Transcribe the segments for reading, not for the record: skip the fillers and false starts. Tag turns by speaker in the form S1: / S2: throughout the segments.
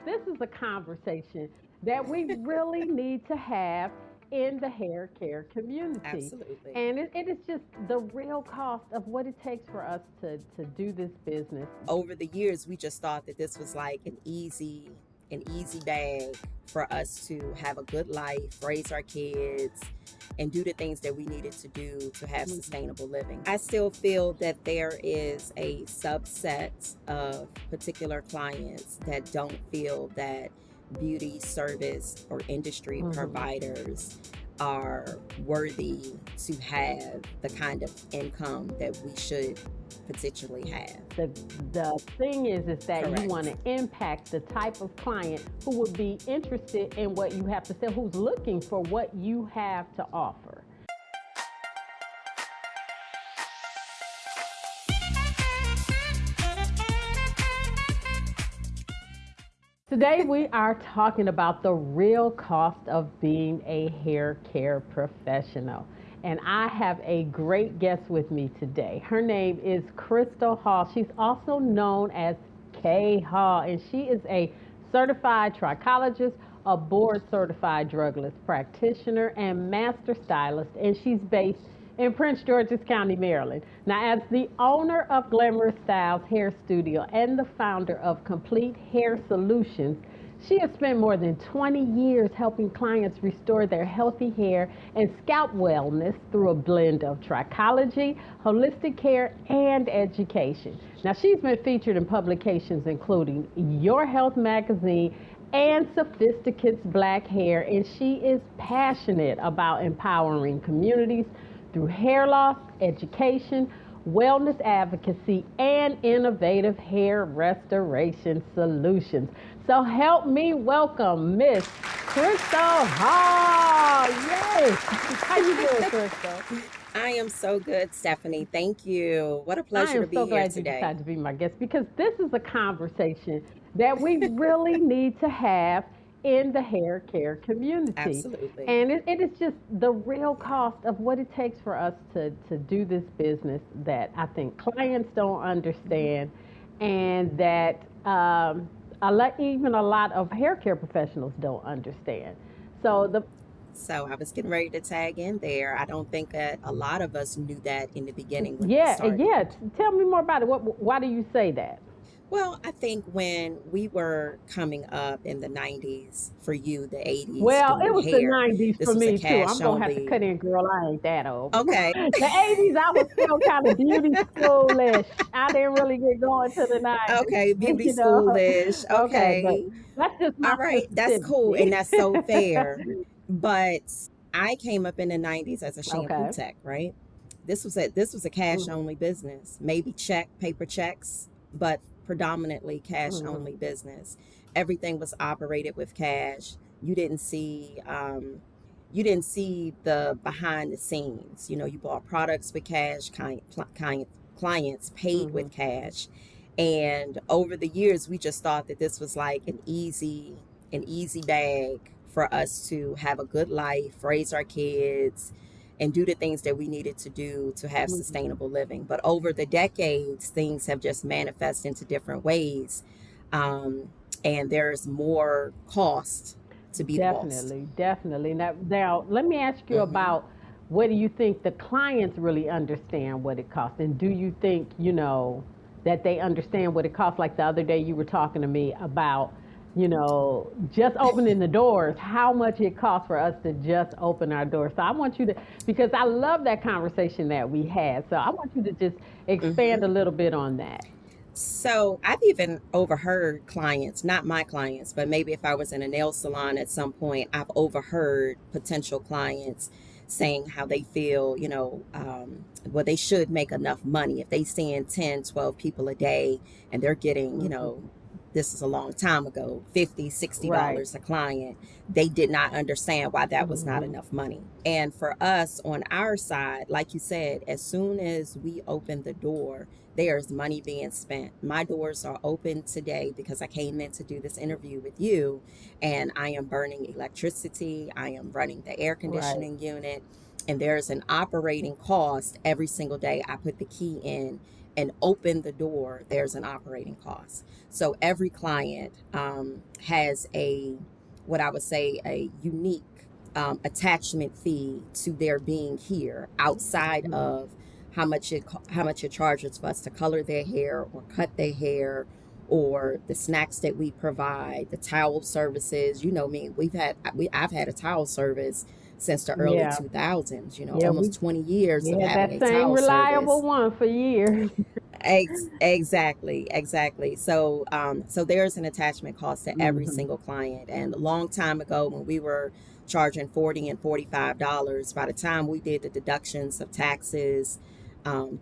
S1: this is a conversation that we really need to have in the hair care community.
S2: Absolutely.
S1: And it is just the real cost of what it takes for us to do this business.
S2: Over the years, we just thought that this was like an easy bag for us to have a good life, raise our kids, and do the things that we needed to do to have sustainable living. I still feel that there is a subset of particular clients that don't feel that beauty service or industry
S1: Mhm.
S2: providers are worthy to have the kind of income that we should potentially have.
S1: The the thing is that you want
S2: Correct.
S1: to impact the type of client who would be interested in what you have to sell, who's looking for what you have to offer. Today, we are talking about the real cost of being a hair care professional. And I have a great guest with me today. Her name is Kristal Hall. She's also known as K Hall, and she is a certified trichologist, a board certified drugless practitioner, and master stylist. And she's based in Prince George's County, Maryland. Now, as the owner of Glamorous Styles Hair Studio and the founder of Complete Hair Solutions, she has spent more than 20 years helping clients restore their healthy hair and scalp wellness through a blend of trichology, holistic care, and education. Now, she's been featured in publications including Your Health Magazine and Sophisticate's Black Hair, and she is passionate about empowering communities through hair loss, education, wellness advocacy, and innovative hair restoration solutions. So help me welcome Miss Kristal Hall. Yay! How you doing, Kristal?
S2: I am so good, Stephanie. Thank you. What a
S1: I
S2: pleasure
S1: am
S2: to be
S1: so
S2: here
S1: glad you
S2: today.
S1: decided to be my guest because this is a conversation that we really need to have in the hair care community.
S2: Absolutely.
S1: And it is just the real cost of what it takes for us to do this business that I think clients don't understand, and that even a lot of hair care professionals don't understand. So the
S2: So I was getting ready to tag in there. I don't think that a lot of us knew that in the beginning when we
S1: yeah,
S2: started.
S1: yeah. Tell me more about it. Why do you say that?
S2: Well, I think when we were coming up in the 90s, for you, the 80s,
S1: Well, it
S2: doing
S1: was the
S2: hair,
S1: 90s
S2: this
S1: for
S2: was a
S1: me too.
S2: cash
S1: I'm gonna have to
S2: only.
S1: cut in, girl. I ain't that old.
S2: Okay.
S1: The 80s, I was still kind of beauty schoolish. I didn't really get going to the 90s,
S2: Okay. Beauty
S1: you know.
S2: schoolish.
S1: Okay, but
S2: Okay.
S1: that's just my
S2: All right. That's cool. And
S1: sensitivity.
S2: that's so fair. But I came up in the 90s as a shampoo
S1: Okay.
S2: tech, right? This was a cash
S1: Hmm.
S2: only business. Maybe paper checks, but predominantly cash
S1: Hmm.
S2: only business. Everything was operated with cash. You didn't see you didn't see the behind the scenes. You bought products with cash, clients paid
S1: Hmm.
S2: with cash. And over the years, we just thought that this was like an easy bag for us to have a good life, raise our kids, and do the things that we needed to do to have
S1: Hmm.
S2: sustainable living. But over the decades, things have just manifested into different ways. Um, and there's more cost to be lost.
S1: Definitely, definitely. Now, let me ask you
S2: Hmm.
S1: about, what do you think the clients really understand what it costs? And do you think, that they understand what it costs? Like the other day, you were talking to me about, just opening the doors, how much it costs for us to just open our doors. So I want you to, because I love that conversation that we had. So I want you to just expand
S2: Hmm.
S1: a little bit on that.
S2: So I've even overheard clients, not my clients, but maybe if I was in a nail salon at some point, I've overheard potential clients saying how they feel, well, they should make enough money if they seeing 10, 12 people a day and they're getting,
S1: Hmm.
S2: this is a long time ago, 50, $60
S1: Right.
S2: a client. They did not understand why that was not
S1: Hmm.
S2: enough money. And for us on our side, like you said, as soon as we open the door, there's money being spent. My doors are open today because I came in to do this interview with you, and I am burning electricity. I am running the air
S1: Right.
S2: conditioning unit, and there's an operating cost every single day I put the key in and open the door, there's an operating cost. So every client has what I would say, a unique attachment fee to their being here, outside of how much it charges for us to color their hair or cut their hair, or the snacks that we provide, the towel services. You know me, I've had a towel service since the early
S1: Yeah.
S2: 2000s,
S1: Yeah,
S2: almost 20 years
S1: we
S2: of
S1: had
S2: having
S1: that
S2: a
S1: same
S2: towel
S1: reliable
S2: service.
S1: one for years.
S2: Exactly. So there's an attachment cost to every
S1: Hmm.
S2: single client. And a long time ago, when we were charging $40 and $45, by the time we did the deductions of taxes,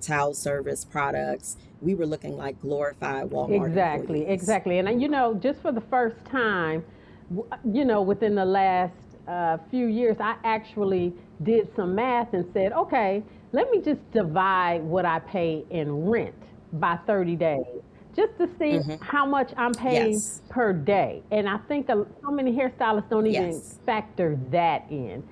S2: towel service products, we were looking like glorified Walmart employees.
S1: Exactly. And just for the first time, within the last few years, I actually did some math and said, okay, let me just divide what I pay in rent by 30 days just to see
S2: Hmm.
S1: how much I'm paying
S2: Yes.
S1: per day. And I think so many hairstylists don't even
S2: Yes.
S1: factor that in.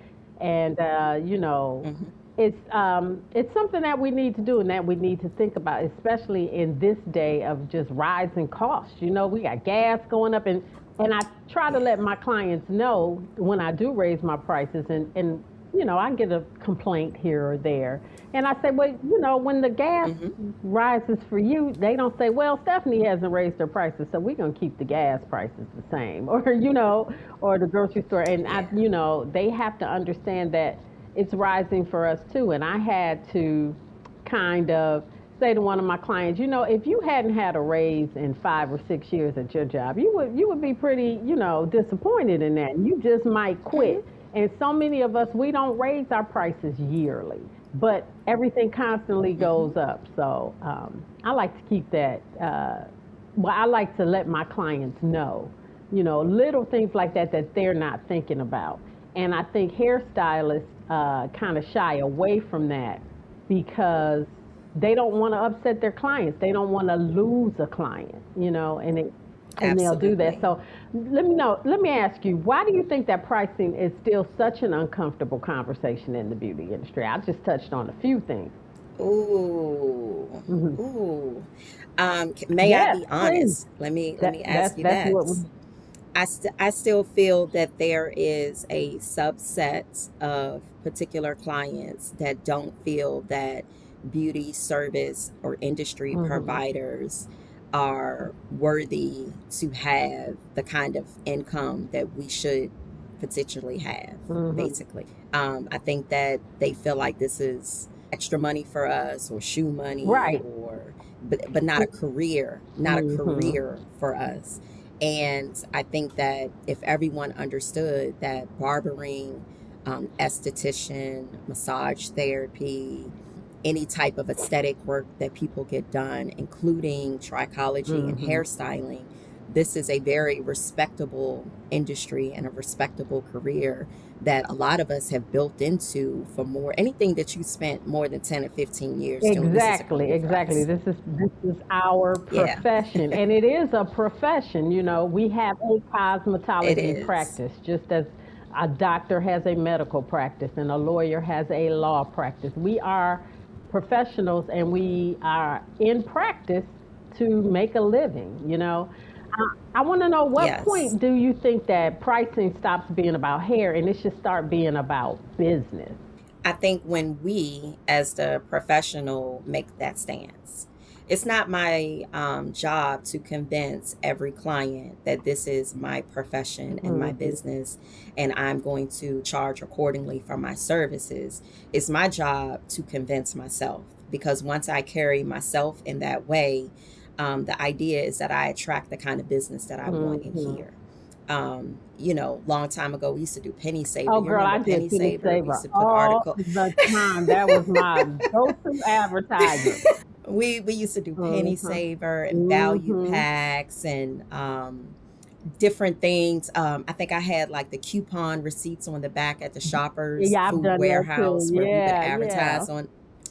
S1: And,
S2: Hmm.
S1: it's something that we need to do and that we need to think about, especially in this day of just rising costs. We got gas going up, and I try to
S2: Yeah.
S1: let my clients know when I do raise my prices, and I get a complaint here or there, and I say, well, when the gas
S2: Hmm.
S1: rises for you, they don't say, well, Stephanie hasn't raised her prices, so we're gonna keep the gas prices the same, or or the grocery store, and
S2: Yeah.
S1: they have to understand that it's rising for us too. And I had to kind of say to one of my clients, if you hadn't had a raise in 5 or 6 years at your job, you would be pretty, disappointed in that. You just might
S2: Hmm.
S1: quit. And so many of us, we don't raise our prices yearly, but everything constantly
S2: Hmm.
S1: goes up. So I like to keep that. Well, I like to let my clients know, little things like that that they're not thinking about. And I think hairstylists kind of shy away from that because they don't want to upset their clients. They don't want to lose a client, and they'll do that.
S2: Absolutely.
S1: So let me ask you, why do you think that pricing is still such an uncomfortable conversation in the beauty industry? I just touched on a few things.
S2: Ooh.
S1: Hmm.
S2: Ooh. May I
S1: Yes,
S2: be
S1: please.
S2: honest? Let me
S1: That's
S2: ask you
S1: that's
S2: that.
S1: what we.
S2: I still feel that there is a subset of particular clients that don't feel that beauty service or industry
S1: Hmm.
S2: providers are worthy to have the kind of income that we should potentially have,
S1: Hmm.
S2: basically. I think that they feel like this is extra money for us, or shoe money,
S1: Right.
S2: but not a career, not a
S1: Hmm.
S2: career for us. And I think that if everyone understood that barbering, esthetician, massage therapy, any type of aesthetic work that people get done, including trichology and
S1: Hmm.
S2: hairstyling, this is a very respectable industry and a respectable career that a lot of us have built into for more. Anything that you spent more than 10 or 15 years doing, this is a career for
S1: Exactly.
S2: us.
S1: This is our
S2: Yeah,
S1: profession, and it is a profession. We have a
S2: it
S1: cosmetology
S2: is.
S1: practice, just as a doctor has a medical practice and a lawyer has a law practice. We are professionals, and we are in practice to make a living. I want to know, what
S2: Yes.
S1: point do you think that pricing stops being about hair and it should start being about business?
S2: I think when we, as the professional, make that stance, it's not my job to convince every client that this is my profession and my
S1: Hmm.
S2: business, and I'm going to charge accordingly for my services. It's my job to convince myself, because once I carry myself in that way, the idea is that I attract the kind of business that I want in
S1: Hmm.
S2: here. Long time ago, we used to do penny saver.
S1: Oh,
S2: You
S1: girl,
S2: remember
S1: I
S2: penny
S1: did Penny
S2: saver? We used
S1: Saver
S2: to put
S1: all
S2: article.
S1: the time. That was my go-to advertiser.
S2: We used to do penny
S1: Hmm.
S2: saver and value
S1: Hmm.
S2: packs and different things. I think I had like the coupon receipts on the back at the Shoppers
S1: Yeah, I've
S2: Food
S1: done that
S2: Warehouse,
S1: too.
S2: where we would
S1: Yeah, yeah.
S2: advertise on.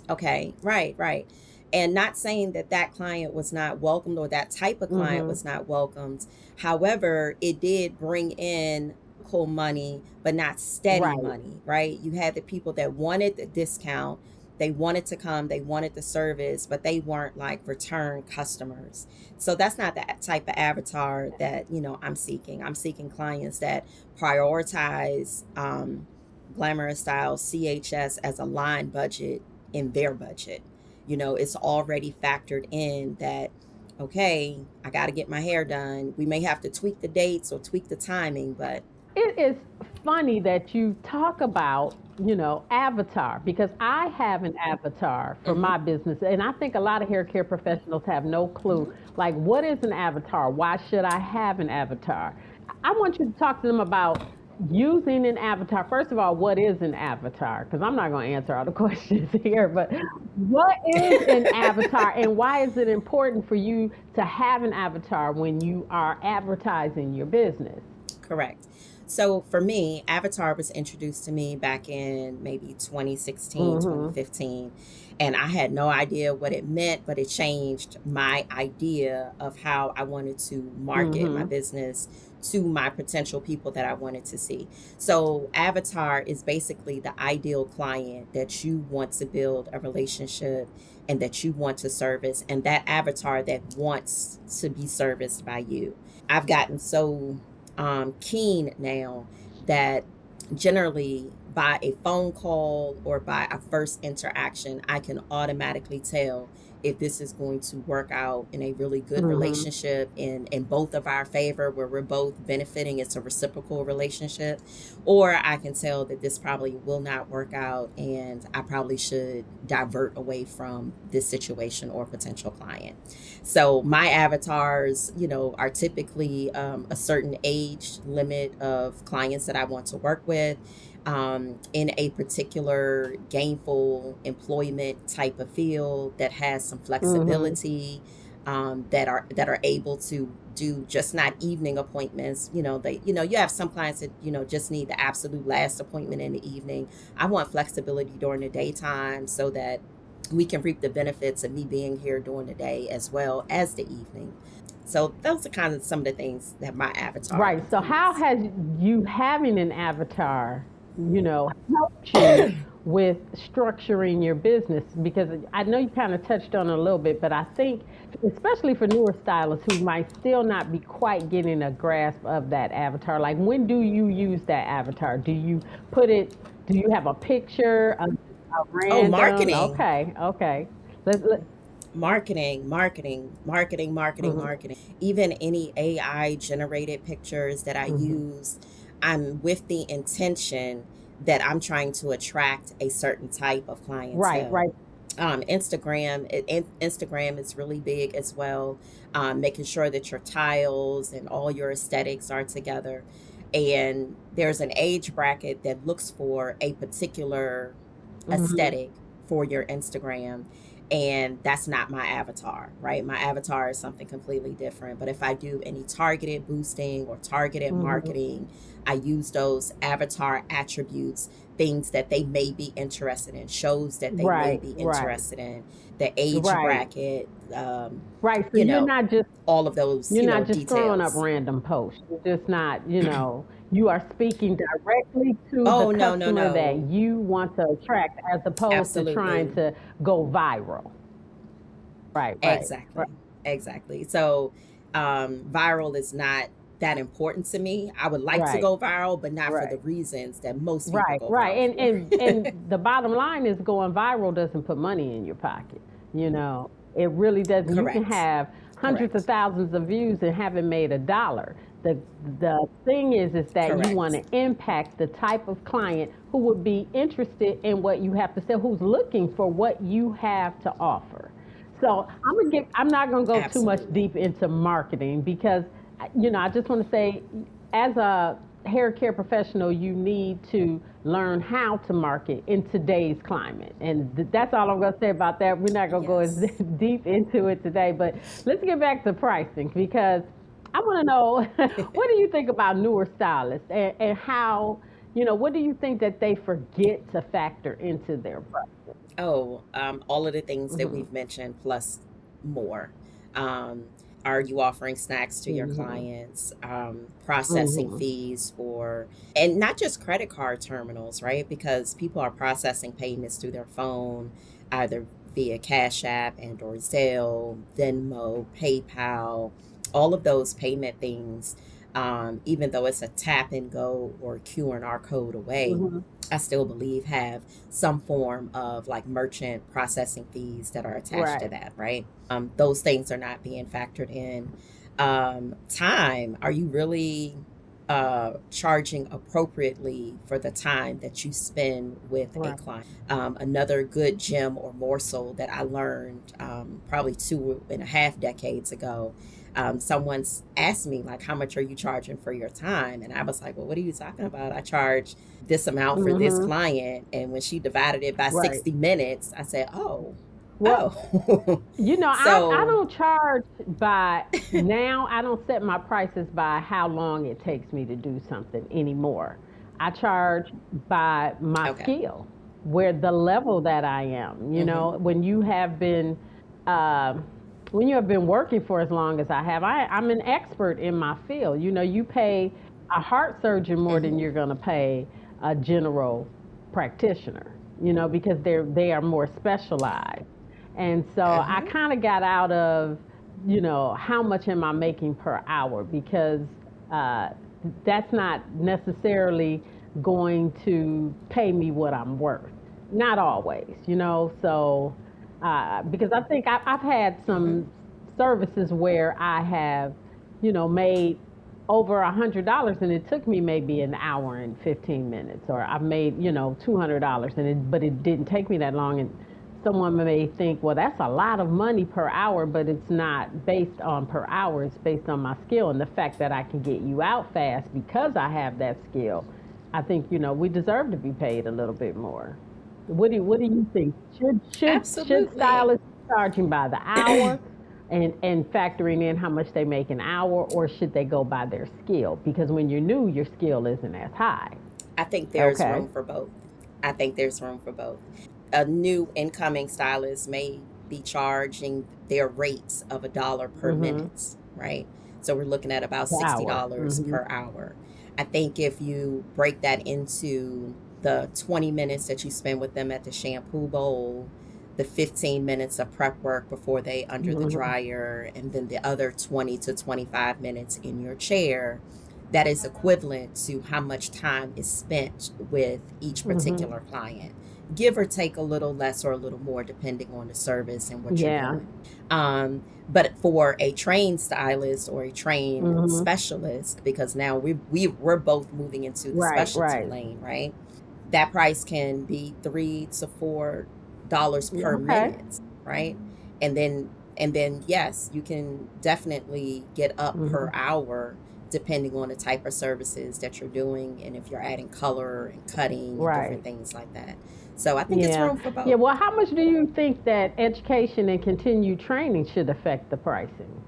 S2: Okay, right. And not saying that that client was not welcomed, or that type of client
S1: Hmm.
S2: was not welcomed. However, it did bring in cool money, but not steady
S1: Right.
S2: money, right? You had the people that wanted the discount, They wanted to come, they wanted the service, but they weren't like return customers. So that's not the type of avatar that, I'm seeking. I'm seeking clients that prioritize glamorous style CHS as a line budget in their budget. It's already factored in that, okay, I got to get my hair done. We may have to tweak the dates or tweak the timing, but
S1: It is funny that you talk about, avatar, because I have an avatar for
S2: mhm,
S1: my business. And I think a lot of hair care professionals have no clue.
S2: mhm.
S1: Like, what is an avatar? Why should I have an avatar? I want you to talk to them about using an avatar. First of all, what is an avatar? Because I'm not going to answer all the questions here, but what is an avatar and why is it important for you to have an avatar when you are advertising your business?
S2: Correct. So for me, Avatar was introduced to me back in maybe 2016,
S1: Mm-hmm.
S2: 2015. And I had no idea what it meant, but it changed my idea of how I wanted to market my
S1: Mm-hmm.
S2: business to my potential people that I wanted to see. So, Avatar is basically the ideal client that you want to build a relationship and that you want to service, and that avatar that wants to be serviced by you. I've gotten so keen now that generally by a phone call or by a first interaction, I can automatically tell if this is going to work out in a really good
S1: Mm-hmm.
S2: relationship in both of our favor, where we're both benefiting. It's a reciprocal relationship. Or I can tell that this probably will not work out and I probably should divert away from this situation or potential client. So my avatars, are typically a certain age limit of clients that I want to work with, in a particular gainful employment type of field that has some
S1: Mm-hmm.
S2: flexibility, that are able to do just not evening appointments. You have some clients that just need the absolute last appointment in the evening. I want flexibility during the daytime so that we can reap the benefits of me being here during the day as well as the evening. So those are kind of some of the things that my avatar
S1: Right. So how
S2: includes.
S1: has you having an avatar, helped you with structuring your business? Because I know you kind of touched on it a little bit, but I think especially for newer stylists who might still not be quite getting a grasp of that avatar, like when do you use that avatar? Do you have a picture, a
S2: Oh,
S1: random?
S2: marketing.
S1: Okay, okay. Let
S2: Marketing.
S1: mhm,
S2: Even any AI generated pictures that I
S1: mhm.
S2: use, I'm with the intention that I'm trying to attract a certain type of
S1: Right,
S2: clientele.
S1: right.
S2: Instagram is really big as well. Making sure that your tiles and all your aesthetics are together. And there's an age bracket that looks for a particular
S1: Mhm.
S2: aesthetic for your Instagram. And that's not my avatar, right? My avatar is something completely different. But if I do any targeted boosting or targeted
S1: Mhm.
S2: marketing, I use those avatar attributes, things that they may be interested in, shows that they may
S1: Right,
S2: be
S1: right,
S2: interested in, the age
S1: right,
S2: bracket,
S1: right. So
S2: you know, all of those,
S1: you're not just throwing up
S2: details.
S1: random posts. You're just not, you are speaking directly to the
S2: Oh, no, no,
S1: customer that
S2: no.
S1: you want to attract, as opposed to trying
S2: Absolutely.
S1: to go viral. Right, right, right,
S2: Exactly. Exactly. So, viral is not that important to me. I would like to
S1: right,
S2: go viral, but not for the
S1: right.
S2: reasons that most people
S1: Right,
S2: go
S1: right.
S2: viral for.
S1: And the bottom line is going viral doesn't put money in your pocket. You know, it really doesn't. You can
S2: Correct.
S1: have hundreds of
S2: Correct.
S1: thousands of views and haven't made a dollar. The the thing is that you want
S2: Correct.
S1: to impact the type of client who would be interested in what you have to sell, who's looking for what you have to offer. So I'm not gonna go too much
S2: Absolutely.
S1: deep into marketing because I just want to say, as a hair care professional, you need to learn how to market in today's climate. And that's all I'm going to say about that. We're not going to go as
S2: Yes.
S1: deep into it today, but let's get back to pricing because I want to know what do you think about newer stylists and how, what do you think that they forget to factor into their price?
S2: Oh, all of the things that
S1: Hmm.
S2: we've mentioned plus more. Um, Are you offering snacks to your
S1: Mm-hmm.
S2: clients? Processing
S1: Mm-hmm.
S2: fees for, and not just credit card terminals, right? Because people are processing payments through their phone, either via Cash App and or Zelle, Venmo, PayPal, all of those payment things. Even though it's a tap and go or QR code away,
S1: Mm-hmm.
S2: I still believe have some form of like merchant processing fees that are attached to
S1: Right.
S2: that, right? Those things are not being factored in. Time, are you really charging appropriately for the time that you spend with a
S1: Right.
S2: client? Another good gem or morsel that I learned probably 2.5 decades ago. Someone's asked me like, how much are you charging for your time? And I was like, well, what are you talking about? I charge this amount for this
S1: Mm-hmm.
S2: client. And when she divided it by
S1: Right.
S2: 60 minutes, I said, oh,
S1: Well,
S2: oh.
S1: I
S2: So,
S1: don't charge by now. I don't set my prices by how long it takes me to do something anymore. I charge by my
S2: okay.
S1: skill, where the level that I am.
S2: Mm-hmm.
S1: Uh, when you have been working for as long as I have, I'm an expert in my field. You pay a heart surgeon more than
S2: Mm-hmm.
S1: you're going to pay a general practitioner. Because they are more specialized. And so I
S2: Uh-huh.
S1: kind of got out of, how much am I making per hour? Because uh, that's not necessarily going to pay me what I'm worth. Not always. So, because I think I've had
S2: Mm-hmm.
S1: some services where I have, made over $100 and it took me maybe an hour and 15 minutes, or I've made, $200 but it didn't take me that long. And someone may think, well, that's a lot of money per hour, but it's not based on per hour. It's based on my skill and the fact that I can get you out fast because I have that skill. I think, we deserve to be paid a little bit more. What do you think? Should
S2: Absolutely.
S1: stylists be charging by the hour and factoring in how much they make an hour, or should they go by their skill? Because when you're new, your skill isn't as high.
S2: I think there's
S1: Okay.
S2: room for both. I think there's room for both. A new incoming stylist may be charging their rates of $1 per
S1: Mhm.
S2: minute, right? So we're looking at about
S1: Per
S2: sixty
S1: hour.
S2: dollars
S1: Mhm.
S2: per hour. I think if you break that into the 20 minutes that you spend with them at the shampoo bowl, the 15 minutes of prep work before they under the
S1: Mhm.
S2: dryer, and then the other 20 to 25 minutes in your chair, that is equivalent to how much time is spent with each
S1: Mhm.
S2: particular client. Give or take a little less or a little more, depending on the service and what you're
S1: Yeah.
S2: doing. But for a trained stylist or a trained
S1: Mhm.
S2: specialist, because now we're both moving into the
S1: Right.
S2: specialty
S1: Right.
S2: lane, right? That price can be $3 to $4
S1: Yeah,
S2: per
S1: okay.
S2: minute, right? And then yes, you can definitely get up per
S1: Mhm.
S2: hour depending on the type of services that you're doing and if you're adding color and cutting and different
S1: Right.
S2: things like that. So I think it's
S1: Yeah.
S2: room for
S1: Yeah.
S2: both.
S1: Well, how much do you think that education and continued training should affect the pricing?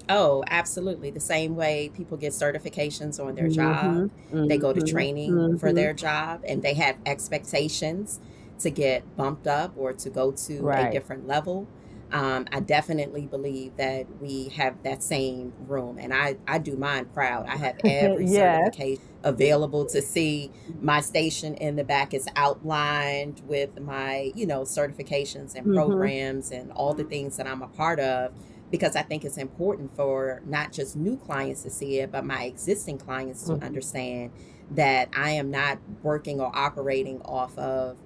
S2: Oh, absolutely. The same way people get certifications on their job,
S1: Mhm.
S2: they go to
S1: Mhm.
S2: training for
S1: Mhm.
S2: their job and they have expectations to get bumped up or to go to a
S1: Right.
S2: different level. I definitely believe that we have that same room, and I do mine proud. I have every
S1: Yes.
S2: certification available to see. My station in the back is outlined with my, certifications and
S1: Mhm.
S2: programs and all the things that I'm a part of, because I think it's important for not just new clients to see it, but my existing clients to
S1: Mhm.
S2: understand that I am not working or operating off of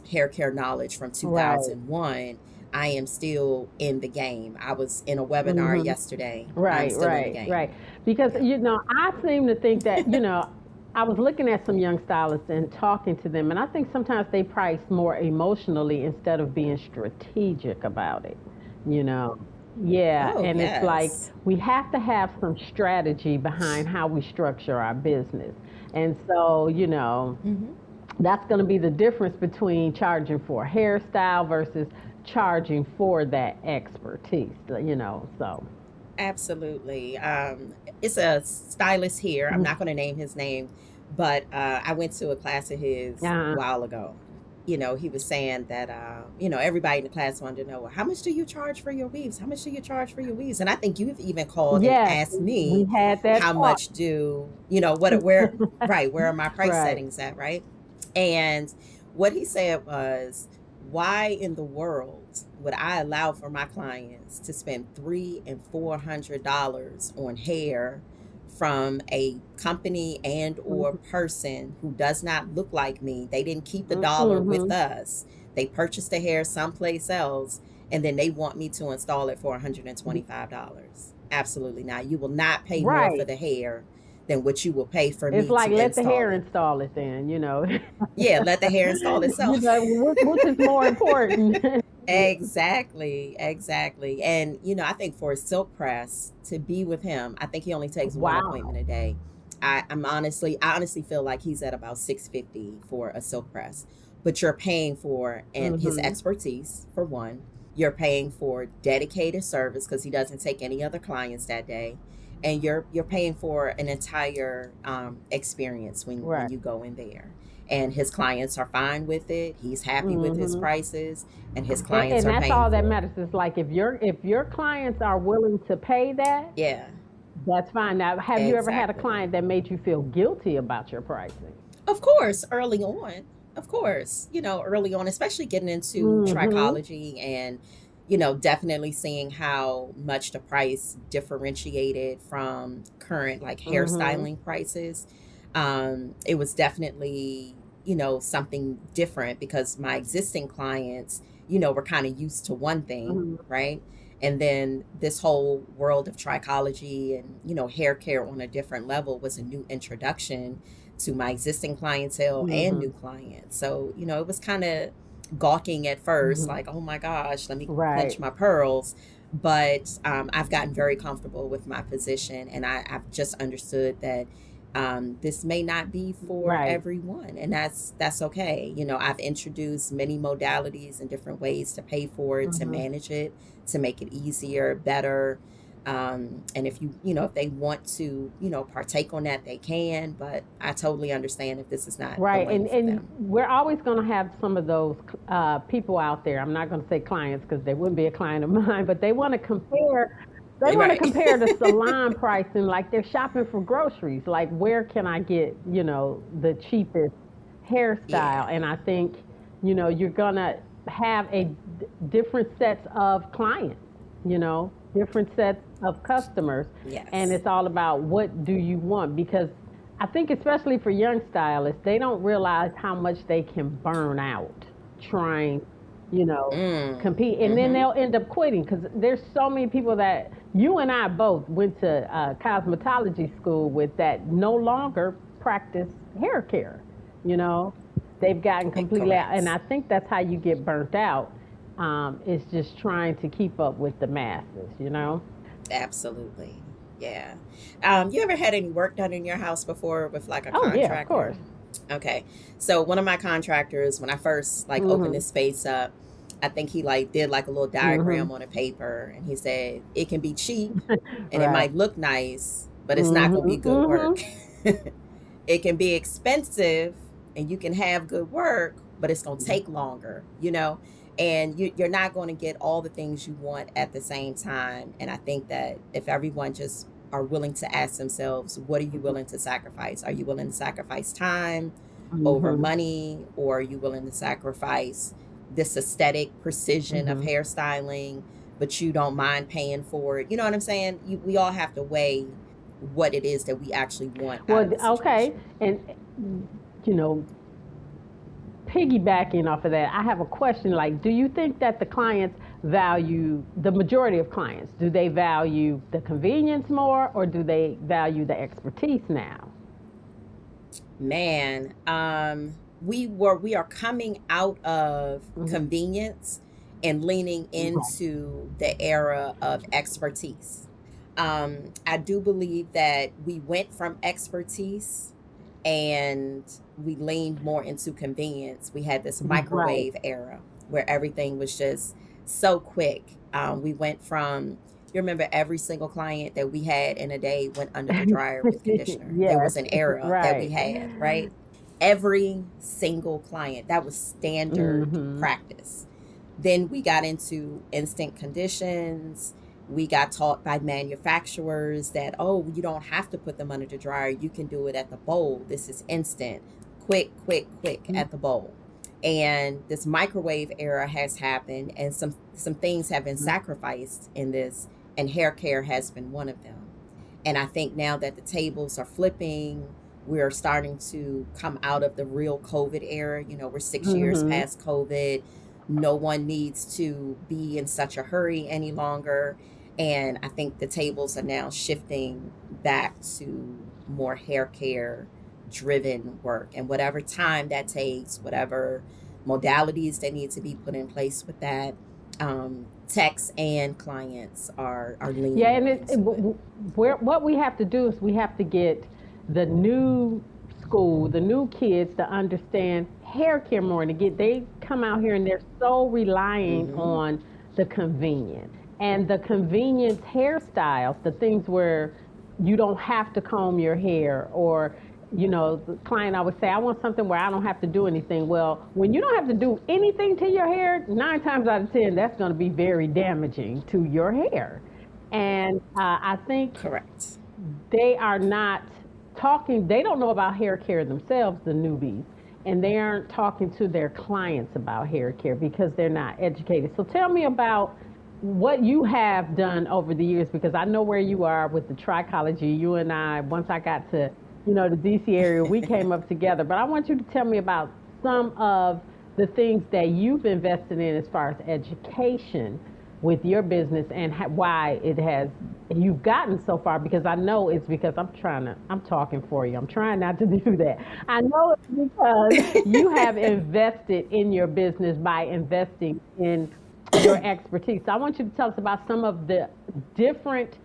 S2: hair care knowledge from
S1: Right.
S2: 2001. I am still in the game. I was in a webinar
S1: Mhm.
S2: yesterday. I'm
S1: Right,
S2: still in the
S1: right,
S2: game.
S1: right. Because,
S2: Yep.
S1: I seem to think that, I was looking at some young stylists and talking to them, and I think sometimes they price more emotionally instead of being strategic about it, you know. Yeah,
S2: Oh,
S1: and it's like
S2: yes.
S1: we have to have some strategy behind how we structure our business. And so,
S2: Hmm.
S1: that's going to be the difference between charging for a hairstyle versus charging for that expertise. So.
S2: Absolutely. It's a stylist here. I'm
S1: Mhm.
S2: not going to name his name, but I went to a class of his a
S1: Uh-huh.
S2: while ago. he was saying that, everybody in the class wanted to know, well, how much do you charge for your weaves? How much do you charge for your weaves? And I think you've even called and
S1: Yes,
S2: asked
S1: we
S2: me,
S1: had that
S2: how
S1: talk.
S2: much do, where are my price
S1: Right.
S2: settings at, right? And what he said was, why in the world would I allow for my clients to spend $300 and $400 on hair from a company and or
S1: Mhm.
S2: person who does not look like me? They didn't keep the dollar with
S1: Mhm.
S2: us. They purchased the hair someplace else, and then they want me to install it for $125. Absolutely not. You will not pay more for
S1: Right.
S2: the hair than what you will pay for
S1: It's
S2: me
S1: like
S2: to
S1: let the
S2: install
S1: hair
S2: it.
S1: install it then, you know.
S2: Yeah, let the hair install itself.
S1: Which is more important.
S2: Exactly, exactly. And I think for a silk press to be with him, I think he only takes one appointment
S1: Wow.
S2: a day. I honestly feel like he's at about 650 for a silk press. But you're paying for and his
S1: Mhm.
S2: expertise for one. You're paying for dedicated service because he doesn't take any other clients that day. And you're paying for an entire experience when
S1: Right.
S2: you go in there. And his clients are fine with it. He's happy with his
S1: Mhm.
S2: prices, and his
S1: And,
S2: clients
S1: and
S2: are
S1: that's
S2: paying
S1: all that
S2: for it.
S1: matters. Is like if your clients are willing to pay that,
S2: Yeah,
S1: that's fine. Now, have you ever had a
S2: exactly.
S1: client that made you feel guilty about your pricing?
S2: Of course, early on. Of course, early on, especially getting into
S1: Mhm.
S2: trichology and, definitely seeing how much the price differentiated from current like
S1: Mhm.
S2: hairstyling prices. It was definitely, something different because my existing clients, were kind of used to one thing,
S1: Mhm.
S2: right? And then this whole world of trichology and, hair care on a different level was a new introduction to my existing clientele and new
S1: Mhm.
S2: clients. So, it was kind of gawking at first,
S1: Mhm.
S2: like, oh my gosh, let me clench
S1: Right.
S2: my pearls. But I've gotten very comfortable with my position, and I've just understood that this may not be for
S1: Right.
S2: everyone, and that's okay. I've introduced many modalities and different ways to pay for it, to
S1: Mhm.
S2: manage it, to make it easier, better. And if they want to, partake on that, they can. But I totally understand if this is not the
S1: Right,
S2: lane for
S1: and
S2: them.
S1: we're always going to have some of those people out there. I'm not going to say clients because they wouldn't be a client of mine, but they want to compare. They want to
S2: Right.
S1: compare the salon pricing like they're shopping for groceries. Like, where can I get, the cheapest hairstyle?
S2: Yeah.
S1: And I think, you're gonna have different sets of clients, different sets of customers, and
S2: Yes.
S1: it's all about what do you want because I think especially for young stylists, they don't realize how much they can burn out trying, you know, compete, and then
S2: Mm-hmm.
S1: they'll end up quitting because there's so many people that you and I both went to cosmetology school with that no longer practice hair care. You know, they've gotten completely out, and
S2: Correct.
S1: I think that's how you get burnt out. Is just trying to keep up with the masses.
S2: Absolutely. Yeah. You ever had any work done in your house before with like a
S1: Oh yeah, of
S2: contractor?
S1: course.
S2: Okay. So one of my contractors, when I first like opened
S1: Mhm.
S2: this space up, I think he like did like a little
S1: Mhm.
S2: diagram on a paper, and he said it can be cheap and it
S1: Right.
S2: might look nice, but it's not going to be
S1: Mhm.
S2: good work.
S1: Mhm.
S2: It can be expensive and you can have good work, but it's going to take longer, and you're not going to get all the things you want at the same time. And I think that if everyone just are willing to ask themselves, what are you willing to sacrifice? Are you willing to sacrifice time over
S1: Mhm.
S2: money, or are you willing to sacrifice this aesthetic precision of
S1: Mhm.
S2: hairstyling, but you don't mind paying for it? You know what I'm saying? We all have to weigh what it is that we actually want out
S1: Well,
S2: of a
S1: okay,
S2: situation.
S1: and you know, piggybacking off of that, I have a question. Like, do you think that the clients value the majority of clients? Do they value the convenience more, or do they value the expertise now?
S2: Man, we are coming out of
S1: Mhm.
S2: convenience and leaning
S1: Right.
S2: into the era of expertise. I do believe that we went from expertise and we leaned more into convenience. We had this
S1: Right.
S2: microwave era where everything was just so quick. We went from, you remember every single client that we had in a day went under the dryer with conditioner. There
S1: Yes.
S2: was an era that we
S1: Right.
S2: had, right? every single client. That was standard practice. Then we got into instant conditions. We got taught by manufacturers that, oh, you don't have to put them under the dryer. You can do it at the bowl. This is instant, quick at the bowl. And this microwave era has happened, and some things have been sacrificed in this, and hair care has been one of them. And I think now that the tables are flipping, we're starting to come out of the real COVID era. You know, we're 6 years past COVID. No one needs to be in such a hurry any longer. And I think the tables are now shifting back to more hair care driven work. And whatever time that takes, whatever modalities that need to be put in place with that, techs and clients are leaning.
S1: Yeah, and what we have to do is we have to get the new school, the new kids to understand hair care more, and they come out here and they're so relying on the convenience and the convenience hairstyles, the things where you don't have to comb your hair, or you know, the client always say, I want something where I don't have to do anything. Well, when you don't have to do anything to your hair, 9 times out of 10, that's going to be very damaging to your hair. And I think
S2: Correct.
S1: they are not talking, they don't know about hair care themselves, the newbies, and they aren't talking to their clients about hair care because they're not educated. So tell me about what you have done over the years, because I know where you are with the Tricology. You and I, once I got to, you know, the DC area, we came up together. But I want you to tell me about some of the things that you've invested in as far as education with your business, and why you've gotten so far, because I know it's because I'm talking for you. I'm trying not to do that. I know it's because you have invested in your business by investing in your expertise. So I want you to tell us about some of the different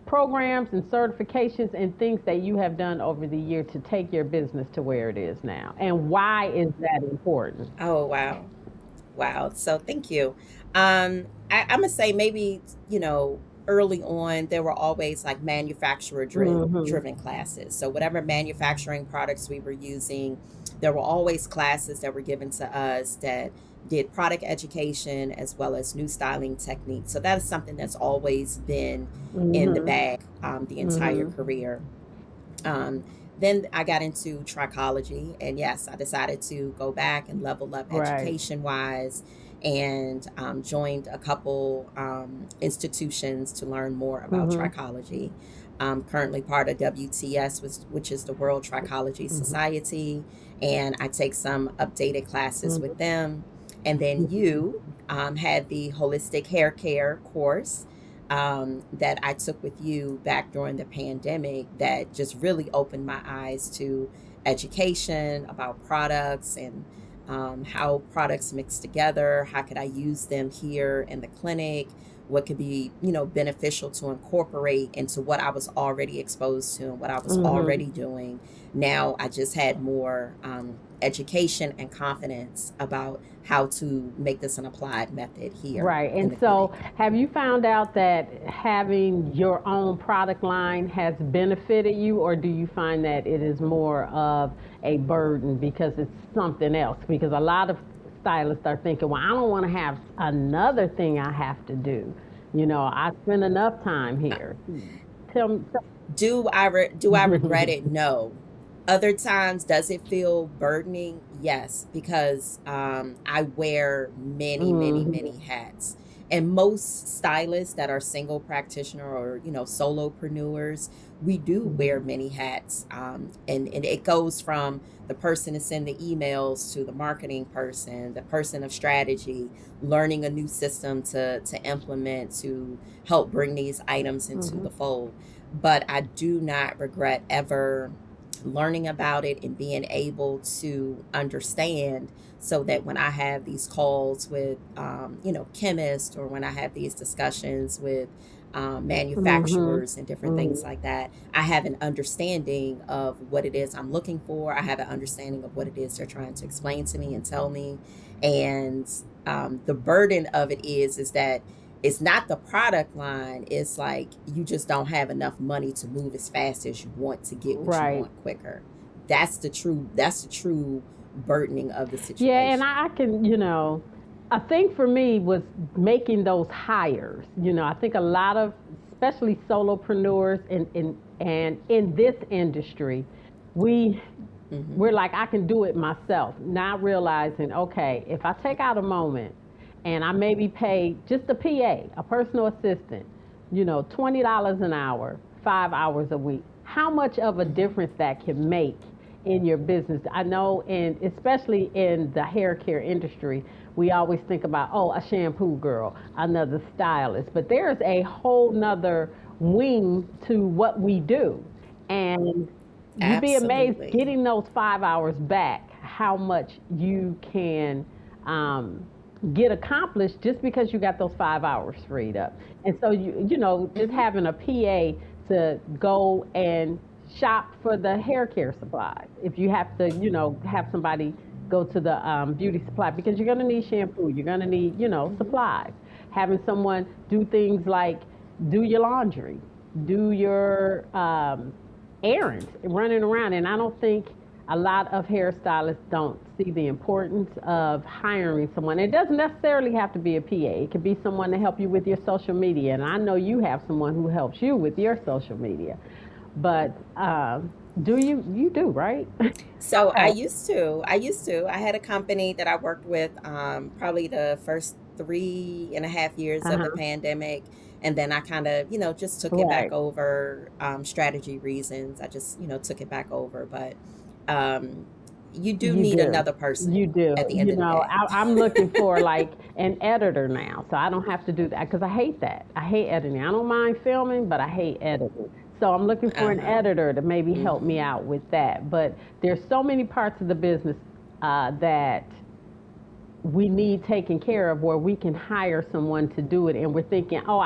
S1: programs and certifications and things that you have done over the year to take your business to where it is now, and why is that important?
S2: Oh, wow. So thank you. I'm gonna say maybe, you know, early on there were always like manufacturer driven classes. So whatever manufacturing products we were using, there were always classes that were given to us that did product education as well as new styling techniques. So that is something that's always been in the bag the entire career. Then I got into Trichology, and yes, I decided to go back and level up
S1: Right.
S2: education wise, and joined a couple institutions to learn more about trichology. I'm currently part of WTS, which is the World Trichology Society, and I take some updated classes with them. And then you had the holistic hair care course that I took with you back during the pandemic, that just really opened my eyes to education about products and how products mix together. How could I use them here in the clinic? What could be, you know, beneficial to incorporate into what I was already exposed to and what I was already doing. Now I just had more education and confidence about how to make this an applied method here.
S1: Right.
S2: in
S1: And
S2: the
S1: so
S2: clinic.
S1: have you found out that having your own product line has benefited you, or do you find that it is more of a burden because it's something else? Because a lot of stylists are thinking, well, I don't want to have another thing I have to do. You know, I spend enough time here. Tell me.
S2: Do I regret it? No. Other times, does it feel burdening? Yes, because I wear many hats. And most stylists that are single practitioner or, you know, solopreneurs, we do wear many hats. And it goes from the person to send the emails to the marketing person, the person of strategy, learning a new system to implement to help bring these items into the fold. But I do not regret ever learning about it and being able to understand, so that when I have these calls with, you know, chemists, or when I have these discussions with manufacturers and different things like that, I have an understanding of what it is I'm looking for. I have an understanding of what it is they're trying to explain to me and tell me. And the burden of it is that it's not the product line. It's like you just don't have enough money to move as fast as you want to get what you
S1: Right.
S2: want quicker. that's the true burdening of the
S1: Yeah, and
S2: situation.
S1: I can, a thing for me was making those hires. I think a lot of, especially solopreneurs and in this industry, we
S2: Hmm.
S1: we're like, I can do it myself, not realizing, okay, if I take out a moment and I maybe pay just a PA, a personal assistant, $20 an hour, 5 hours a week, how much of a
S2: Hmm.
S1: difference that can make in your business. I know, and especially in the hair care industry, we always think about, oh, a shampoo girl, another stylist, but there's a whole nother wing to what we do. And you'd be amazed
S2: Absolutely.
S1: getting those 5 hours back, how much you can um, get accomplished just because you got those 5 hours freed up. And so just
S2: Hmm.
S1: having a PA to go and shop for the hair care supplies. If you have to, have somebody go to the beauty supply because you're going to need shampoo, you're going to need,
S2: Hmm.
S1: supplies. Having someone do things like do your laundry, do your errands, running around. And I don't think a lot of hairstylists don't see the importance of hiring someone. It doesn't necessarily have to be a PA. It could be someone to help you with your social media. And I know you have someone who helps you with your social media. But do you do, right?
S2: So I
S1: Okay.
S2: used to. I used to. I had a company that I worked with probably the first 3.5 years of the
S1: Uh-huh.
S2: pandemic. And then I kind of, just took it back
S1: Right.
S2: over, strategy reasons. I just, took it back over. But um, you do
S1: You
S2: need
S1: do.
S2: another person
S1: You do.
S2: at the end of the day.
S1: I'm looking for like an editor now, so I don't have to do that because I hate that. I hate editing. I don't mind filming, but I hate editing. So I'm looking for an
S2: Uh-huh.
S1: editor to maybe help me
S2: Hmm.
S1: out with that. But there's so many parts of the business that we need taken care of where we can hire someone to do it, and we're thinking, oh,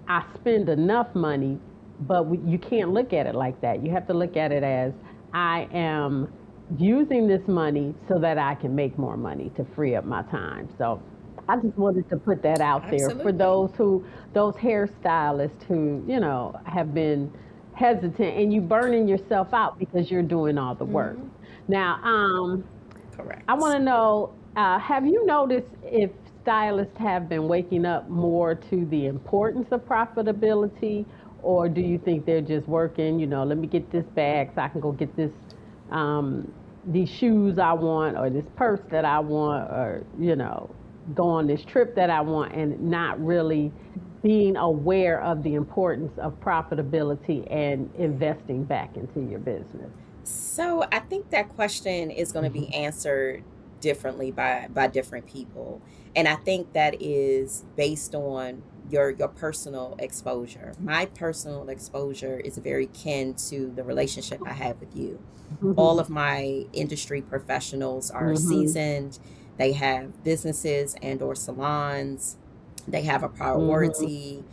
S1: I spend enough money, but you can't look at it like that. You have to look at it as I am using this money so that I can make more money to free up my time. So I just wanted to put that out there for
S2: Absolutely.
S1: those hairstylists who have been hesitant, and you burning yourself out because you're doing all the work.
S2: Hmm.
S1: Now, I want
S2: Correct.
S1: to know, have you noticed if stylists have been waking up more to the importance of profitability, or do you think they're just working, let me get this bag so I can go get um, these shoes I want, or this purse that I want, or, go on this trip that I want, and not really being aware of the importance of profitability and investing back into your business?
S2: So I think that question is going to be
S1: Hmm.
S2: answered differently by different people, and I think that is based on your personal exposure. My personal exposure is very kin to the relationship I have with you. All
S1: Hmm.
S2: of my industry professionals are
S1: Hmm.
S2: seasoned. They have businesses and or salons. They have a
S1: Hmm.
S2: priority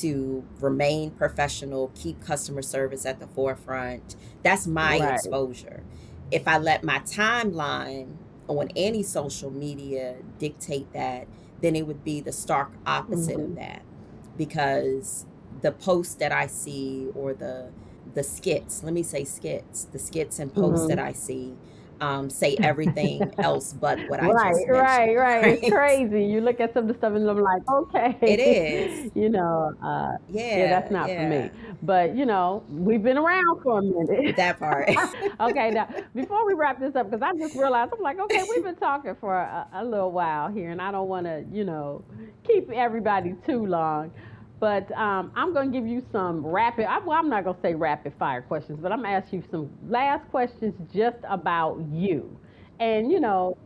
S2: to remain professional, keep customer service at the forefront. That's my
S1: Right.
S2: exposure. If I let my timeline on any social media dictate that, then it would be the stark opposite of
S1: Hmm.
S2: that. Because the posts that I see, or the skits, let me say skits, the skits and posts that
S1: Hmm.
S2: I see, say everything else but what I
S1: Right,
S2: just
S1: right,
S2: mentioned,
S1: right. It's
S2: right?
S1: crazy. You look at some of the stuff and I'm like,
S2: It
S1: okay,
S2: is.
S1: yeah, that's
S2: Yeah,
S1: not for me.
S2: yeah.
S1: But we've been around for a minute.
S2: That part.
S1: Okay, now before we wrap this up, because I just realized I'm like, okay, we've been talking for a little while here, and I don't want to, keep everybody too long. But I'm going to give you some well, I'm not going to say rapid fire questions, but I'm going to ask you some last questions just about you. And,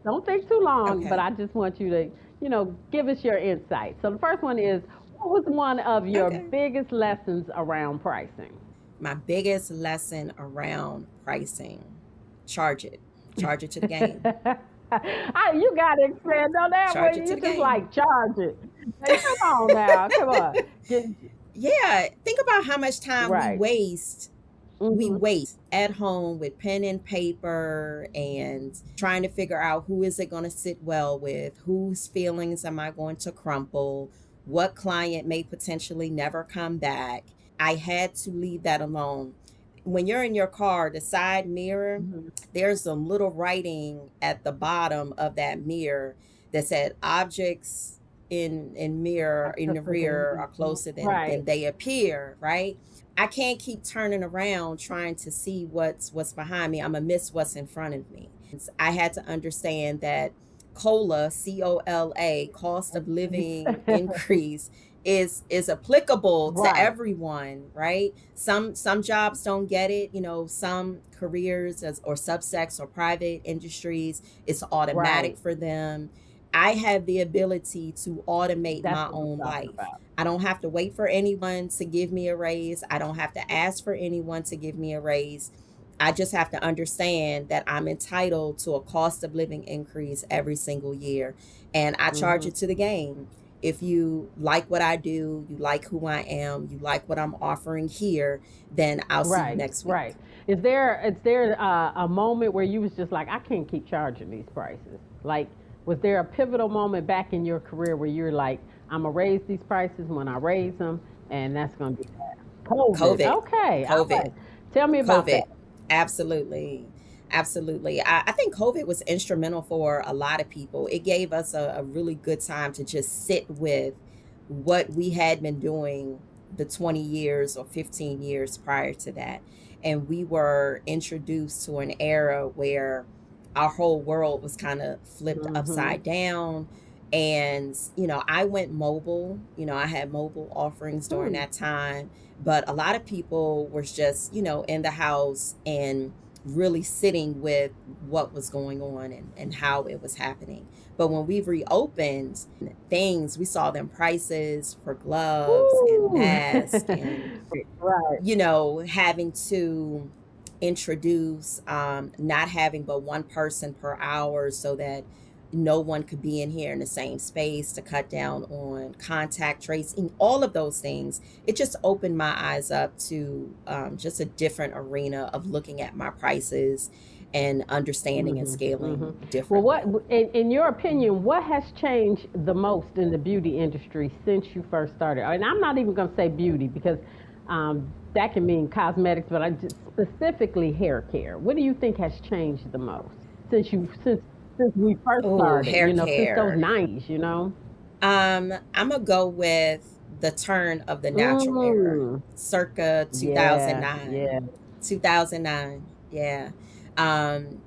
S1: don't take too long, but
S2: Okay.
S1: I just want you to, give us your insight. So the first one is, what was one of your
S2: Okay.
S1: biggest lessons around pricing?
S2: My biggest lesson around pricing: charge it. Charge it to the game.
S1: You got to expand on that
S2: Charge
S1: one.
S2: it to
S1: You
S2: the
S1: just
S2: game.
S1: like charge it. Hey, come on now. Come on. Get,
S2: Yeah, think about how much time we
S1: right.
S2: waste we
S1: Hmm.
S2: waste at home with pen and paper and trying to figure out who is it going to sit well with, whose feelings am I going to crumple, what client may potentially never come back. I had to leave that alone. when you're in your car, the side mirror,
S1: Mhm.
S2: there's some little writing at the bottom of that mirror that said objects in mirror
S1: Like
S2: in the
S1: tougher than
S2: rear are closer
S1: right.
S2: than they appear, right? I can't keep turning around trying to see what's behind me. I'm gonna miss what's in front of me. I had to understand that COLA, cost of living increase, is applicable to
S1: Right,
S2: everyone, right? Some jobs don't get it, some careers or subsects or private industries, it's automatic
S1: right.
S2: for them. I have the ability to automate
S1: That's
S2: my
S1: what I'm
S2: own
S1: talking
S2: life.
S1: about.
S2: I don't have to wait for anyone to give me a raise. I don't have to ask for anyone to give me a raise. I just have to understand that I'm entitled to a cost of living increase every single year. And I charge
S1: Mhm.
S2: it to the game. If you like what I do, you like who I am, you like what I'm offering here, then I'll see you
S1: Right,
S2: next week.
S1: right. Is there a moment where you was just like, I can't keep charging these prices? Like, was there a pivotal moment back in your career where you're like, I'm gonna raise these prices when I raise them, and that's gonna be that? COVID.
S2: COVID,
S1: Okay, all
S2: COVID,
S1: right. Tell me about that.
S2: COVID. Absolutely. Absolutely. I think COVID was instrumental for a lot of people. It gave us a really good time to just sit with what we had been doing the 20 years or 15 years prior to that. And we were introduced to an era where our whole world was kind of flipped
S1: Mhm.
S2: upside down. And, I went mobile. I had mobile offerings during
S1: Hmm.
S2: that time, but a lot of people was just, in the house and really sitting with what was going on and how it was happening. But when we reopened things, we saw them prices for gloves and
S1: Woo.
S2: masks and,
S1: Right.
S2: having to introduce not having but one person per hour so that no one could be in here in the same space, to cut down on contact tracing, all of those things. It just opened my eyes up to just a different arena of looking at my prices and understanding and
S1: Hmm. Hmm.
S2: scaling
S1: Well, what,
S2: differently.
S1: in your opinion, what has changed the most in the beauty industry since you first started? And I'm not even going to say beauty because that can mean cosmetics, but I just specifically hair care. What do you think has changed the most since since we first
S2: Oh,
S1: started?
S2: hair
S1: Since those
S2: care.
S1: '90s.
S2: I'm gonna go with the turn of the natural era,
S1: Mm,
S2: circa
S1: yeah, yeah,
S2: 2009. Yeah. Um,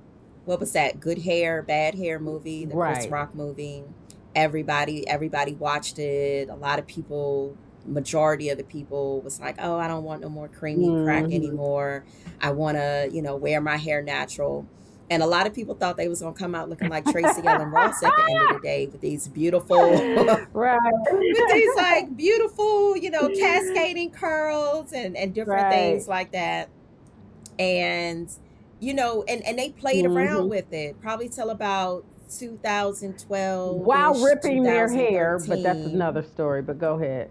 S2: what was that? Good Hair, Bad Hair movie, the Chris
S1: right.
S2: Rock movie. Everybody watched it. A lot of people, majority of the people was like, "Oh, I don't want no more creamy crack
S1: Hmm.
S2: anymore. I want to, wear my hair natural." And a lot of people thought they was gonna come out looking like Tracy Ellen Ross at the end of the day with these beautiful
S1: Right,
S2: with these like beautiful, cascading curls and different
S1: right.
S2: things like that. And and they played around
S1: Hmm.
S2: with it probably till about
S1: While
S2: 2012ish,
S1: ripping their hair, but that's
S2: 2013.
S1: another story. But go ahead.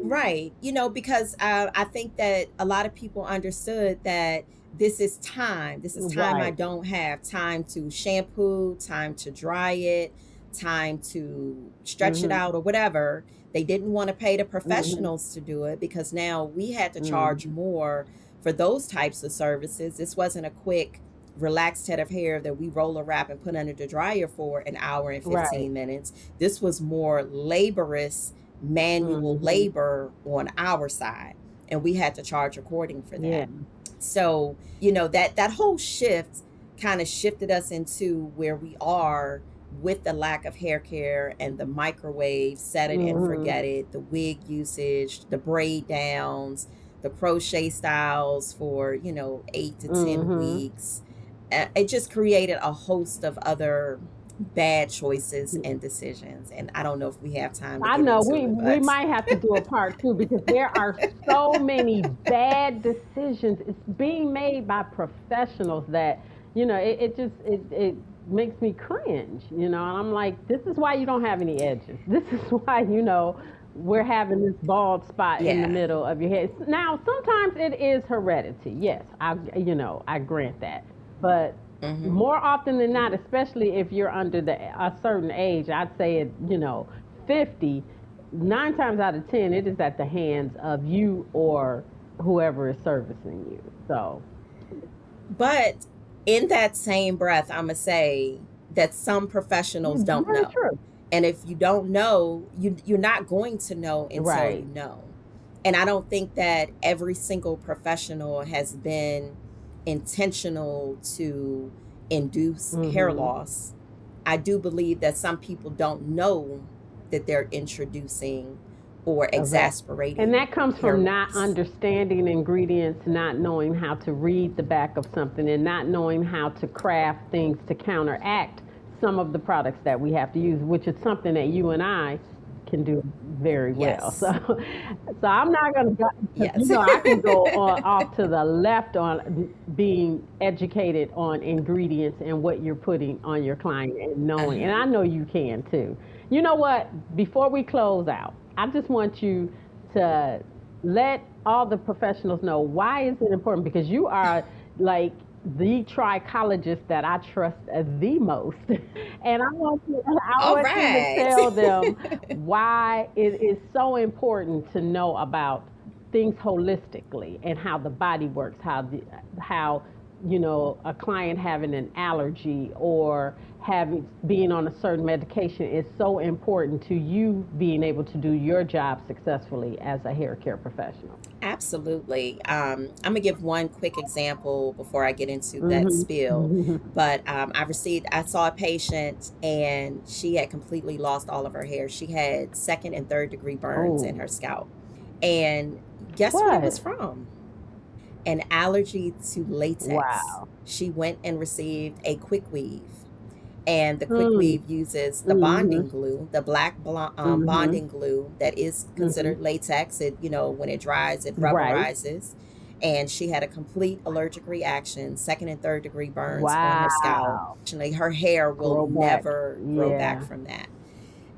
S2: Right. Because I think that a lot of people understood that this is time. This is time I
S1: Right.
S2: don't have time to shampoo, time to dry it, time to stretch it
S1: Hmm.
S2: out or whatever. They didn't want to pay the
S1: Hmm.
S2: professionals to do it because now we had to charge
S1: Hmm.
S2: more for those types of services. This wasn't a quick, relaxed head of hair that we roll a wrap and put under the dryer for an hour and
S1: Right.
S2: 15 minutes. This was more laborious manual
S1: Hmm.
S2: labor on our side, and we had to charge according for
S1: Yeah.
S2: that. So that whole shift kind of shifted us into where we are with the lack of hair care and the microwave, set it and
S1: Hmm.
S2: forget it, the wig usage, the braid downs, the crochet styles for 8 to 10
S1: Hmm.
S2: weeks. It just created a host of other bad choices and decisions. And I don't know if we have time to
S1: I
S2: get
S1: know
S2: into
S1: we
S2: it,
S1: we
S2: but
S1: might have to do a part two because there are so many bad decisions. It's being made by professionals that it makes me cringe. And I'm like, this is why you don't have any edges. This is why we're having this bald spot in the
S2: yeah.
S1: middle of your head. Now, sometimes it is heredity. Yes, I grant that, but
S2: Hmm.
S1: more often than not, especially if you're under a certain age, I'd say 50, 9 times out of 10, it is at the hands of you or whoever is servicing you. So,
S2: But in that same breath, I'm going to say that some professionals don't
S1: Very
S2: know.
S1: true.
S2: And if you don't know, you're not going to know until
S1: Right.
S2: you know. And I don't think that every single professional has been intentional to induce hair
S1: Mm-hmm.
S2: loss. I do believe that some people don't know that they're introducing or
S1: Exactly. And
S2: exasperating
S1: that comes
S2: hair
S1: from not
S2: loss.
S1: understanding ingredients, not knowing how to read the back of something, and not knowing how to craft things to counteract some of the products that we have to use, which is something that you and I can do very well. So,
S2: Yes.
S1: so I'm not going to go, because
S2: Yes.
S1: I can go off to the left on being educated on ingredients and what you're putting on your client and knowing, and
S2: Uh-huh.
S1: I know you can too. You know what? Before we close out, I just want you to let all the professionals know why is it important, because you are like the trichologist that I trust the most. And I
S2: All
S1: want you to
S2: right.
S1: tell them why it is so important to know about things holistically and how the body works, how a client having an allergy or having being on a certain medication is so important to you being able to do your job successfully as a hair care professional.
S2: Absolutely. I'm gonna give one quick example before I get into that spiel.
S1: Mm-hmm.
S2: But I saw a patient and she had completely lost all of her hair. She had second and third degree burns in
S1: Oh,
S2: her scalp. And guess what it was
S1: what?
S2: from? An allergy to latex.
S1: Wow.
S2: She went and received a quick weave, and the quick
S1: Mm.
S2: weave uses the
S1: Mm-hmm.
S2: bonding glue, the black
S1: Mm-hmm.
S2: bonding glue that is
S1: Mm-hmm.
S2: considered latex. It, when it dries, it
S1: Right.
S2: rubberizes. And she had a complete allergic reaction, second and third degree burns on her scalp.
S1: Wow.
S2: Actually, her hair will
S1: Grow back.
S2: never grow back
S1: Yeah.
S2: from that.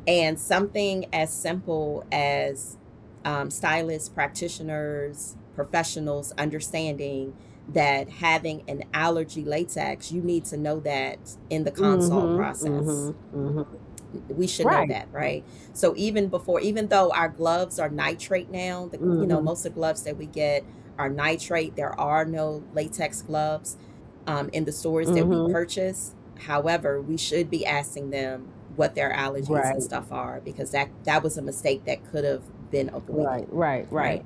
S2: And something as simple as stylists, practitioners, professionals understanding that having an allergy latex, you need to know that in the consult
S1: Mm-hmm.
S2: process.
S1: Mm-hmm. Mm-hmm.
S2: We should know
S1: Right.
S2: that, right? So even though our gloves are nitrate now,
S1: Mm-hmm.
S2: most of the gloves that we get are nitrate. There are no latex gloves in the stores that we
S1: Mm-hmm.
S2: purchase. However, we should be asking them what their allergies and
S1: Right.
S2: stuff are, because that was a mistake that could have been avoided,
S1: Right. Right.
S2: right?
S1: Right.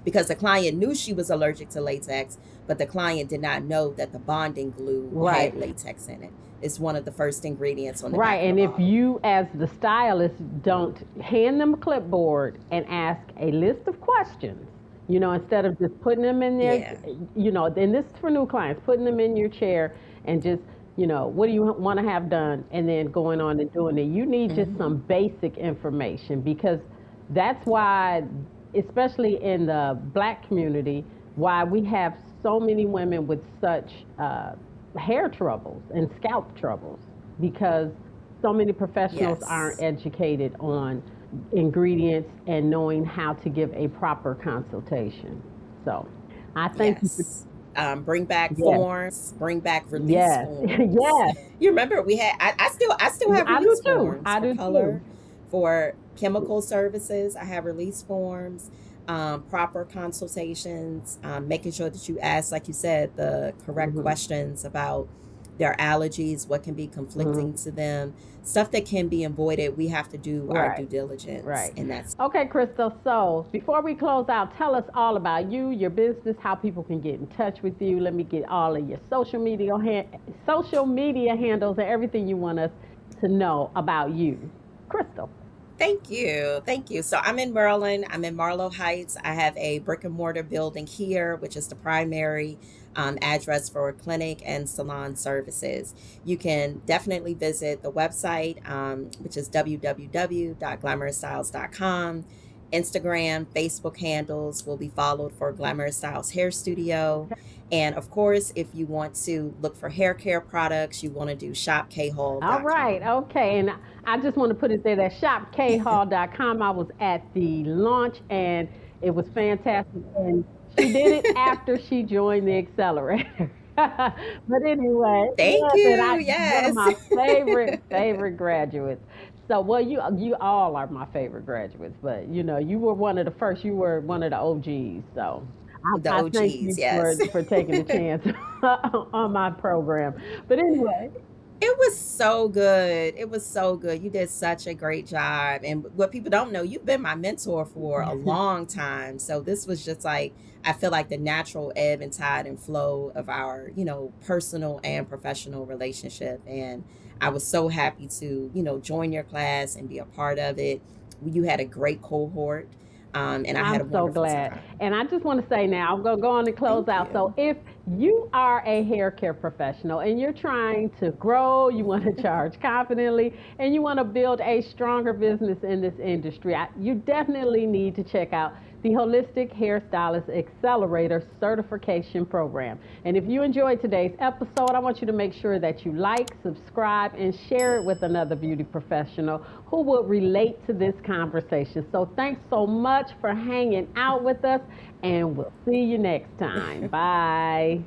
S2: Because the client knew she was allergic to latex, but the client did not know that the bonding glue had
S1: Right.
S2: latex in it. It's one of the first ingredients on the
S1: Right.
S2: back of the
S1: And if
S2: bottle.
S1: you, as the stylist, don't hand them a clipboard and ask a list of questions, instead of just putting them in there,
S2: Yeah.
S1: and this is for new clients, putting them in your chair and just, what do you want to have done? And then going on and doing it. You need just
S2: Hmm.
S1: some basic information, because that's why, especially in the black community, why we have so many women with such hair troubles and scalp troubles, because so many professionals aren't
S2: Yes.
S1: educated on ingredients and knowing how to give a proper consultation. So I thank you for,
S2: Yes. Bring back
S1: yes,
S2: forms. Bring back release
S1: yes,
S2: forms.
S1: yes.
S2: You remember we had. I still have
S1: I do
S2: release
S1: too.
S2: forms
S1: I
S2: for
S1: do too.
S2: color, for chemical services. I have release forms. Proper consultations. Making sure that you ask, like you said, the correct
S1: Hmm.
S2: questions about their allergies, what can be
S1: Hmm.
S2: conflicting to them, stuff that can be avoided. We have to do our
S1: Right.
S2: due diligence
S1: Right.
S2: in that.
S1: Okay, Kristal. So before we close out, tell us all about you, your business, how people can get in touch with you. Let me get all of your social media handles and everything you want us to know about you, Kristal.
S2: Thank you. Thank you. So I'm in Maryland. I'm in Marlow Heights. I have a brick and mortar building here, which is the primary address for clinic and salon services. You can definitely visit the website, which is www.glamourstyles.com. Instagram, Facebook handles will be followed for Glamorous Styles Hair Studio. And of course, if you want to look for hair care products, you want to do
S1: All right.
S2: shopkhall.com.
S1: Okay. And I just want to put it there that shopkhall.com. I was at the launch and it was fantastic. And she did it after she joined the Accelerator. But anyway,
S2: Thank
S1: yes, and
S2: you.
S1: one of
S2: Yes.
S1: my favorite graduates. So, well, you all are my favorite graduates, but you were one of the first. You were one of the OGs. So,
S2: The
S1: I thank
S2: OGs,
S1: you
S2: yes.
S1: for taking the chance on my program. But anyway,
S2: It was so good. It was so good. You did such a great job. And what people don't know, you've been my mentor for a long time. So this was just like, I feel like the natural ebb and tide and flow of our, personal and professional relationship. And I was so happy to, join your class and be a part of it. You had a great cohort. And I had a
S1: I'm so
S2: wonderful
S1: glad.
S2: time.
S1: And I just want to say now, I'm going to go on and close
S2: Thank
S1: out. So,
S2: you.
S1: if you are a hair care professional and you're trying to grow, you want to charge confidently, and you want to build a stronger business in this industry, you definitely need to check out the Holistic Hairstylist Accelerator Certification Program. And if you enjoyed today's episode, I want you to make sure that you like, subscribe, and share it with another beauty professional who will relate to this conversation. So thanks so much for hanging out with us, and we'll see you next time. Bye.